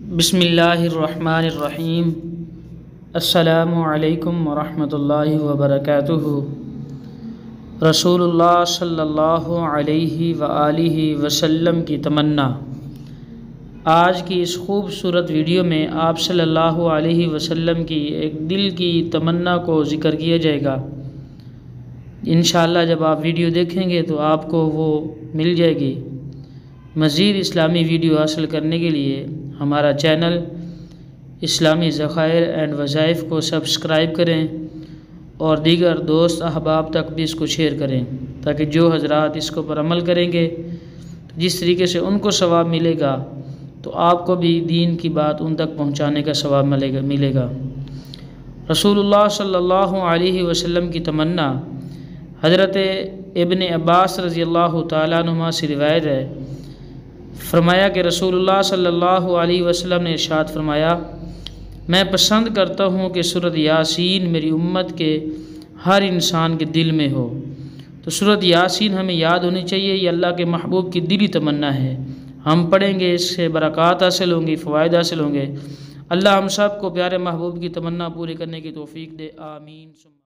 بسم اللہ الرحمن الرحیم۔ السلام علیکم ورحمۃ اللہ وبرکاتہ۔ رسول اللہ صلی اللہ علیہ وآلہ وسلم کی تمنا۔ آج کی اس خوبصورت ویڈیو میں آپ صلی اللہ علیہ وسلم کی ایک دل کی تمنا کو ذکر کیا جائے گا۔ انشاءاللہ جب آپ ویڈیو دیکھیں گے تو آپ کو وہ مل جائے گی۔ مزید اسلامی ویڈیو حاصل کرنے کے لیے ہمارا چینل اسلامی ذخائر اینڈ وظائف کو سبسکرائب کریں اور دیگر دوست احباب تک بھی اس کو شیئر کریں، تاکہ جو حضرات اس کو پر عمل کریں گے جس طریقے سے ان کو ثواب ملے گا تو آپ کو بھی دین کی بات ان تک پہنچانے کا ثواب ملے گا۔ رسول اللہ صلی اللہ علیہ وسلم کی تمنا حضرت ابن عباس رضی اللہ تعالیٰ عنہما سے روایت ہے، فرمایا کہ رسول اللہ صلی اللہ علیہ وسلم نے ارشاد فرمایا، میں پسند کرتا ہوں کہ سورۃ یاسین میری امت کے ہر انسان کے دل میں ہو۔ تو سورۃ یاسین ہمیں یاد ہونی چاہیے، یہ اللہ کے محبوب کی دلی تمنا ہے۔ ہم پڑھیں گے، اس سے برکات حاصل ہوں گی، فوائد حاصل ہوں گے۔ اللہ ہم سب کو پیارے محبوب کی تمنا پوری کرنے کی توفیق دے، آمین۔